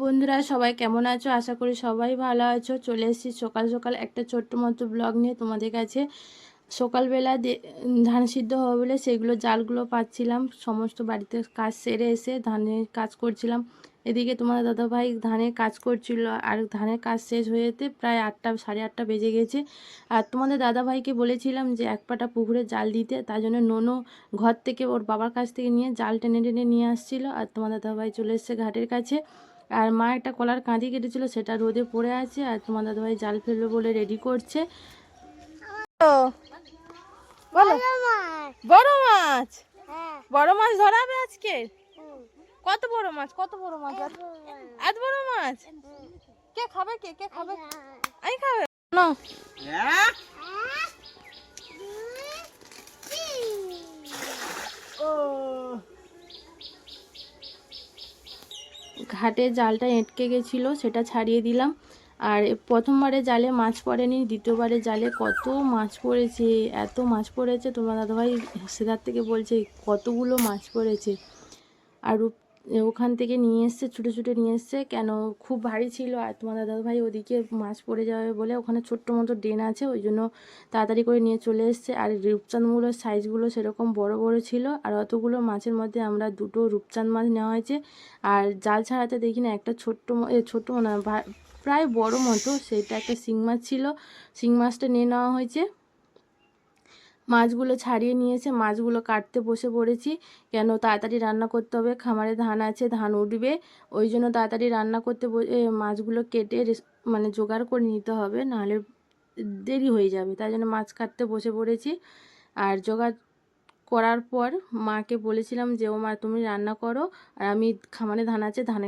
বন্ধুরা সবাই কেমন আছো? আশা করি সবাই ভালো আছো। চলে এসেছি সকাল সকাল একটা ছোট্ট মতো ব্লগ নিয়ে তোমাদের কাছে। সকালবেলা ধান সিদ্ধ হবে বলে সেগুলো জালগুলো পাচ্ছিলাম। সমস্ত বাড়িতে কাজ সেরে এসে ধানের কাজ করছিলাম। এদিকে তোমার দাদাভাই ধানের কাজ করছিল, আর ধানের কাজ শেষ হয়ে যেতে প্রায় 8টা 8:30 বেজে গেছে। আর তোমাদের দাদাভাইকে বলেছিলাম যে এক পাটা পুকুরে জাল দিতে, তার জন্য নোনো ঘর থেকে ওর বাবার কাছ থেকে নিয়ে জাল টেনে টেনে নিয়ে আসছিলো। আর তোমার দাদাভাই চলে এসছে ঘাটের কাছে। আর মা একটা কলার কাঁদি কেটেছিল, সেটা রোদে পড়ে আছে। আর তোমার দাদাভাই জাল ফেলবে বলে রেডি করছে। বড় মাছ, বড় মাছ ধরাবে আজকে? কত বড় মাছ? কত বড় মাছ? এত বড় মাছ কে খাবে? কে কে খাবে? আমি খাবে না। ঘাটে জালটা এঁটকে গেছিলো, সেটা ছাড়িয়ে দিলাম। আর প্রথমবারে জালে মাছ পড়েনি, দ্বিতীয়বারে জালে কত মাছ পড়েছে, এত মাছ পড়েছে। তোমার দাদাভাই সেধার থেকে বলছে কতগুলো মাছ পড়েছে। আর ওখান থেকে নিয়ে এসছে, ছুটে ছুটে নিয়ে এসছে, কেন খুব ভারী ছিল। আর তোমার দাদাভাই ওদিকে মাছ পড়ে যাবে বলে ওখানে ছোট্ট মতো ড্রেন আছে, ওই জন্য তাড়াতাড়ি করে নিয়ে চলে এসছে। আর রূপচাঁদগুলোর সাইজগুলো সেরকম বড় বড় ছিল। আর অতগুলো মাছের মধ্যে আমরা দুটো রূপচাঁদ মাছ নেওয়া হয়েছে। আর জাল ছাড়াতে দেখি না একটা ছোট্ট না প্রায় বড় মতো, সেটা একটা শিং মাছ ছিল। শিং মাছটা নিয়ে নেওয়া হয়েছে। মাছগুলো ছাড়িয়ে নিয়েছে, মাছগুলো কাটতে বসে পড়েছি। কেন তাড়াতাড়ি রান্না করতে হবে, খামারে ধান আছে, ধান উঠবে, ওই জন্য তাড়াতাড়ি রান্না করতে মাছগুলো কেটে মানে জোগাড় করে নিতে হবে, নাহলে দেরি হয়ে যাবে। তাই জন্য মাছ কাটতে বসে পড়েছি। আর জোগাড় করার পর মাকে বলেছিলাম যে ও মা তুমি রান্না করো, আর আমি খামারে ধান আছে, ধানে